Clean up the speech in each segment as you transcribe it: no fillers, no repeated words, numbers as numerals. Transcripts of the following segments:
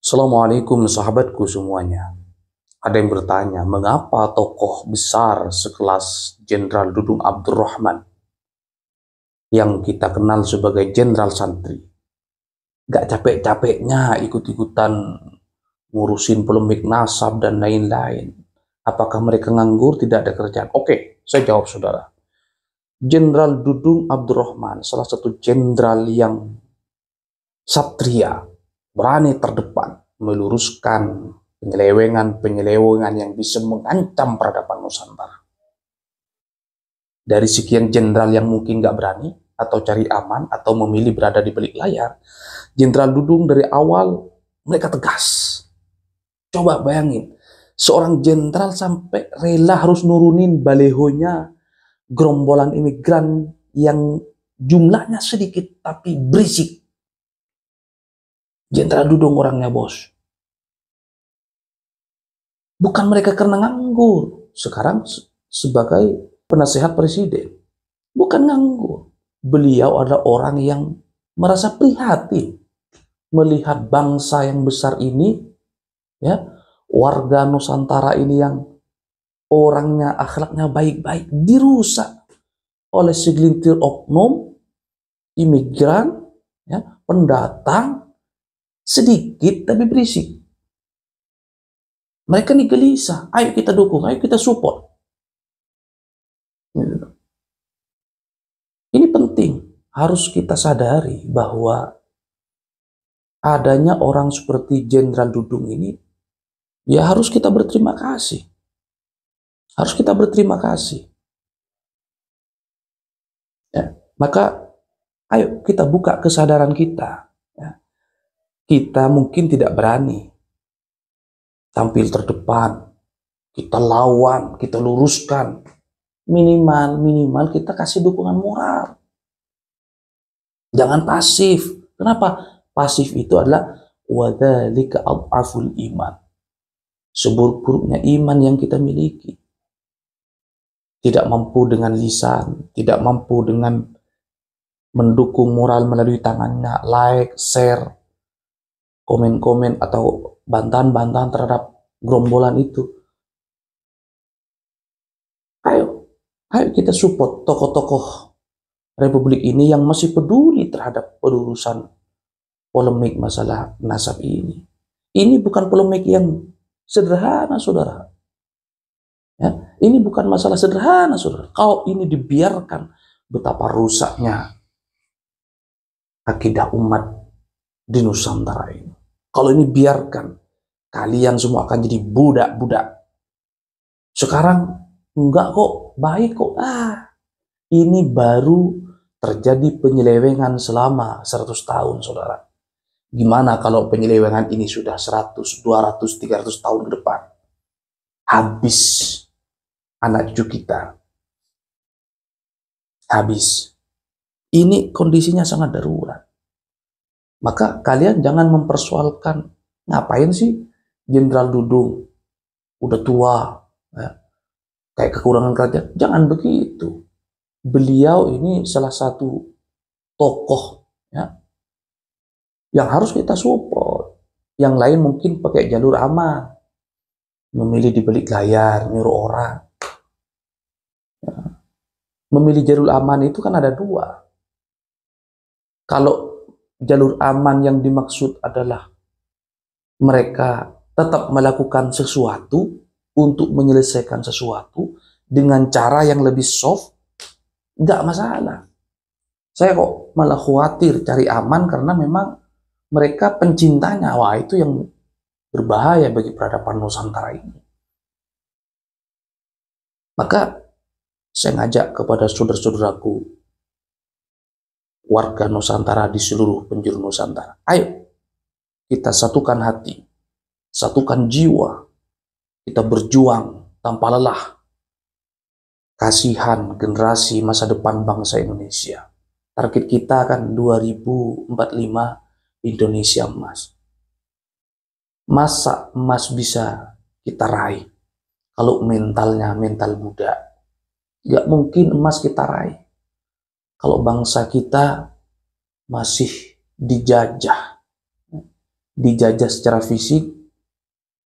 Assalamualaikum sahabatku semuanya. Ada yang bertanya, mengapa tokoh besar sekelas Jenderal Dudung Abdurrahman yang kita kenal sebagai Jenderal Santri gak capek-capeknya ikut-ikutan ngurusin polemik nasab dan lain-lain? Apakah mereka nganggur, tidak ada kerjaan? Oke, saya jawab saudara. Jenderal Dudung Abdurrahman salah satu jenderal yang satria, berani terdepan, meluruskan penyelewengan yang bisa mengancam peradaban Nusantara. Dari sekian jenderal yang mungkin nggak berani, atau cari aman, atau memilih berada di balik layar, Jenderal Dudung dari awal mereka tegas. Coba bayangin, seorang jenderal sampai rela harus nurunin balehonya gerombolan imigran yang jumlahnya sedikit tapi berisik. Jenderal Dudung orangnya bos. Bukan mereka karena nganggur. Sekarang sebagai penasehat presiden. Bukan nganggur. Beliau adalah orang yang merasa prihatin melihat bangsa yang besar ini, ya, warga Nusantara ini yang orangnya, akhlaknya baik-baik, dirusak oleh segelintir oknum, imigran, ya, pendatang, sedikit tapi berisik. Mereka nih gelisah, ayo kita dukung, ayo kita support. Ini penting, harus kita sadari bahwa adanya orang seperti Jenderal Dudung ini, ya harus kita berterima kasih. Harus kita berterima kasih. Ya, maka ayo kita buka kesadaran kita. Ya. Kita mungkin tidak berani tampil terdepan, kita lawan, kita luruskan. Minimal kita kasih dukungan moral. Jangan pasif. Kenapa? Pasif itu adalah wadzalika adhaful iman. Seburuk-buruknya iman yang kita miliki. Tidak mampu dengan lisan, tidak mampu dengan mendukung moral melalui tangannya, like, share, komen-komen atau bantahan-bantahan terhadap gerombolan itu. Ayo kita support tokoh-tokoh Republik ini yang masih peduli terhadap pelurusan polemik masalah nasab ini. Ini bukan polemik yang sederhana, saudara. Ya, ini bukan masalah sederhana, saudara. Kalau ini dibiarkan, betapa rusaknya akidah umat di Nusantara ini. Kalau ini biarkan, kalian semua akan jadi budak-budak. Sekarang enggak kok, baik kok. Ini baru terjadi penyelewengan selama 100 tahun, saudara. Gimana kalau penyelewengan ini sudah 100, 200, 300 tahun ke depan? Habis anak cucu kita. Habis. Ini kondisinya sangat darurat. Maka kalian jangan mempersoalkan, ngapain sih Jenderal Dudung? Udah tua, ya, kayak kekurangan kerjaan. Jangan begitu. Beliau ini salah satu tokoh, ya, yang harus kita support. Yang lain mungkin pakai jalur aman, memilih di balik layar, nyuruh orang. Ya. Memilih jalur aman itu kan ada dua. Kalau jalur aman yang dimaksud adalah mereka tetap melakukan sesuatu untuk menyelesaikan sesuatu dengan cara yang lebih soft, nggak masalah. Saya kok malah khawatir cari aman karena memang mereka pencinta nyawa, itu yang berbahaya bagi peradaban Nusantara ini. Maka saya ngajak kepada saudara-saudaraku warga Nusantara di seluruh penjuru Nusantara, ayo kita satukan hati, satukan jiwa, kita berjuang tanpa lelah. Kasihan generasi masa depan bangsa Indonesia. Target kita kan 2045 Indonesia emas. Masa emas bisa kita raih kalau mentalnya mental muda? Gak mungkin emas kita raih kalau bangsa kita masih dijajah, dijajah secara fisik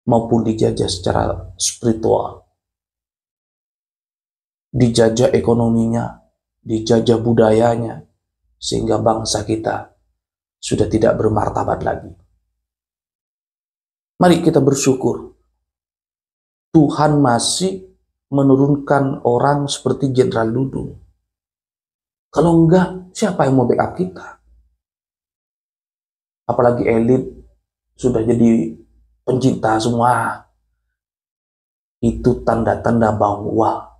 maupun dijajah secara spiritual, dijajah ekonominya, dijajah budayanya, sehingga bangsa kita sudah tidak bermartabat lagi. Mari kita bersyukur, Tuhan masih menurunkan orang seperti Jenderal Dudung. Kalau enggak, siapa yang mau backup kita? Apalagi elit sudah jadi pencinta semua. Itu tanda-tanda bahwa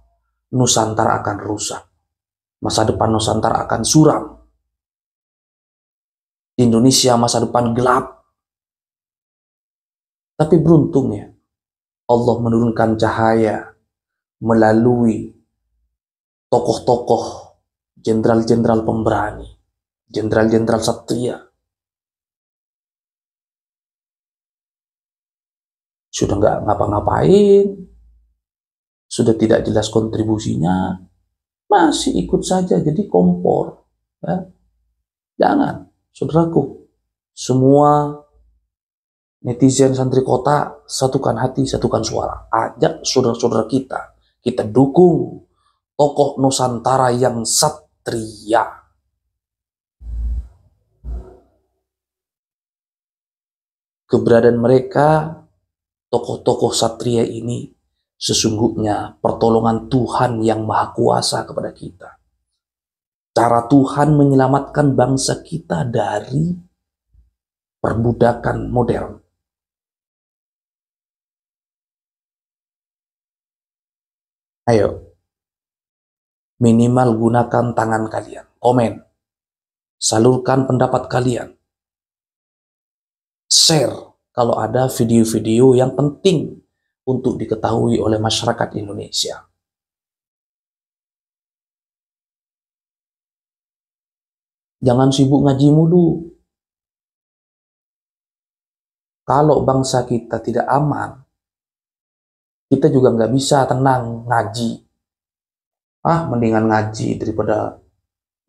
Nusantara akan rusak. Masa depan Nusantara akan suram. Indonesia masa depan gelap. Tapi beruntungnya Allah menurunkan cahaya melalui tokoh-tokoh, jenderal-jenderal pemberani, jenderal-jenderal satria. Sudah nggak ngapa-ngapain, sudah tidak jelas kontribusinya, masih ikut saja jadi kompor. Ya. Jangan, saudaraku, semua netizen santri kota, satukan hati, satukan suara. Ajak saudara-saudara kita dukung tokoh Nusantara yang satria. Keberadaan mereka, tokoh-tokoh satria ini, sesungguhnya pertolongan Tuhan yang Maha Kuasa kepada kita. Cara Tuhan menyelamatkan bangsa kita dari perbudakan modern. Ayo, minimal gunakan tangan kalian, komen, salurkan pendapat kalian, share kalau ada video-video yang penting untuk diketahui oleh masyarakat Indonesia. Jangan sibuk ngaji mulu. Kalau bangsa kita tidak aman, kita juga nggak bisa tenang ngaji. Mendingan ngaji daripada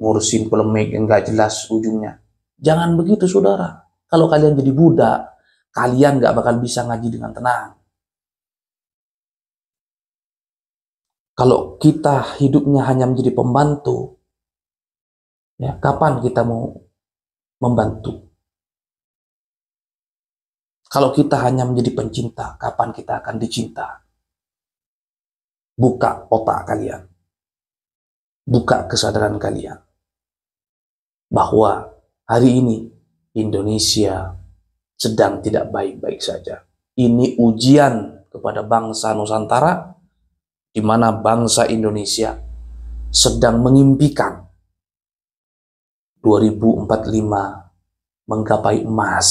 ngurusin polemik yang nggak jelas ujungnya. Jangan begitu, saudara. Kalau kalian jadi budak, kalian nggak bakal bisa ngaji dengan tenang. Kalau kita hidupnya hanya menjadi pembantu, ya, kapan kita mau membantu? Kalau kita hanya menjadi pencinta, kapan kita akan dicinta? Buka otak kalian. Buka kesadaran kalian. Bahwa hari ini Indonesia sedang tidak baik-baik saja. Ini ujian kepada bangsa Nusantara, di mana bangsa Indonesia sedang mengimpikan 2045 menggapai emas.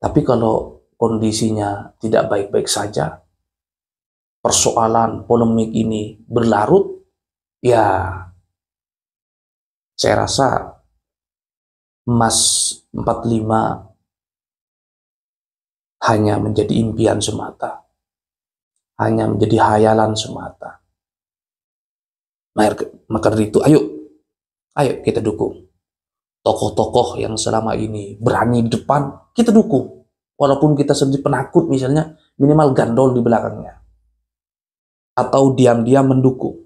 Tapi kalau kondisinya tidak baik-baik saja, persoalan polemik ini berlarut, ya saya rasa emas 45 hanya menjadi impian semata, hanya menjadi hayalan semata. Maka dari itu, ayo kita dukung tokoh-tokoh yang selama ini berani di depan, kita dukung. Walaupun kita sendiri penakut, misalnya minimal gandol di belakangnya. Atau diam-diam mendukung.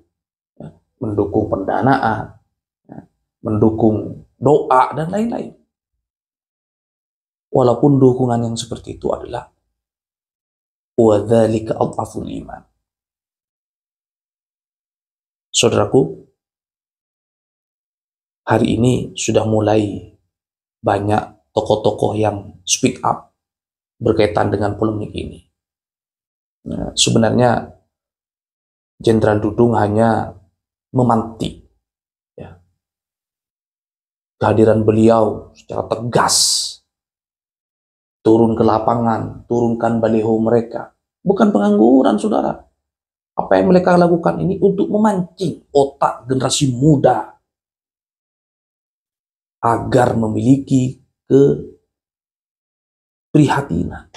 Mendukung pendanaan, mendukung doa, dan lain-lain. Walaupun dukungan yang seperti itu adalah وَذَلِكَ أَضْعَفُ الْإِيمَانِ. Saudaraku, hari ini sudah mulai banyak tokoh-tokoh yang speak up berkaitan dengan polemik ini. Nah, sebenarnya Jenderal Dudung hanya memantik, ya, kehadiran beliau secara tegas, turun ke lapangan, turunkan baliho mereka. Bukan pengangguran, saudara. Apa yang mereka lakukan ini untuk memancing otak generasi muda agar memiliki keprihatinan,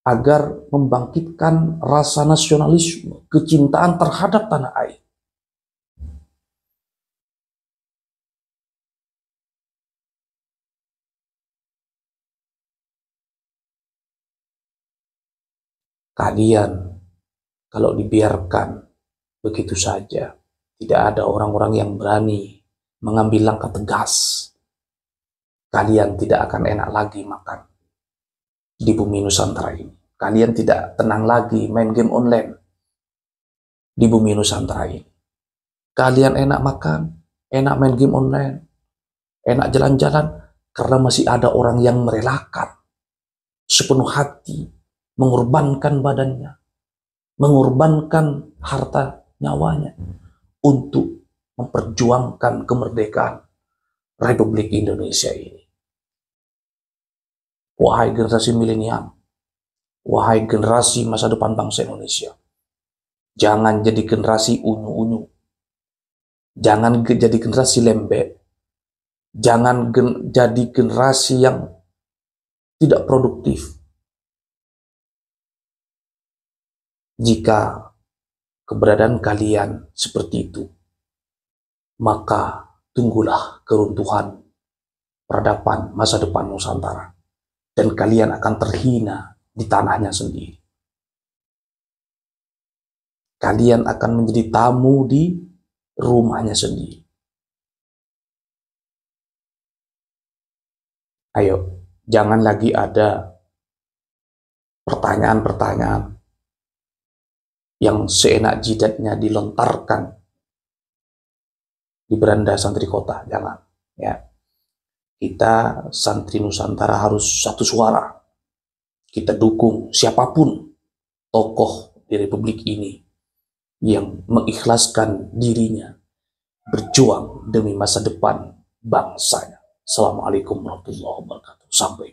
agar membangkitkan rasa nasionalisme, kecintaan terhadap tanah air. Kalian kalau dibiarkan begitu saja, tidak ada orang-orang yang berani mengambil langkah tegas, kalian tidak akan enak lagi makan di bumi Nusantara ini. Kalian tidak tenang lagi main game online di bumi Nusantara ini. Kalian enak makan, enak main game online, enak jalan-jalan, karena masih ada orang yang merelakan sepenuh hati, mengorbankan badannya, mengorbankan harta nyawanya untuk memperjuangkan kemerdekaan Republik Indonesia ini. Wahai generasi milenial, wahai generasi masa depan bangsa Indonesia, jangan jadi generasi unyu-unyu, jangan jadi generasi lembek, jangan jadi generasi yang tidak produktif. Jika keberadaan kalian seperti itu, maka tunggulah keruntuhan peradaban masa depan Nusantara, dan kalian akan terhina di tanahnya sendiri. Kalian akan menjadi tamu di rumahnya sendiri. Ayo, jangan lagi ada pertanyaan-pertanyaan yang seenak jidatnya dilontarkan di beranda santri kota. Jangan, ya. Kita santri Nusantara harus satu suara. Kita dukung siapapun tokoh di Republik ini yang mengikhlaskan dirinya berjuang demi masa depan bangsanya. Assalamualaikum warahmatullahi wabarakatuh. Sampai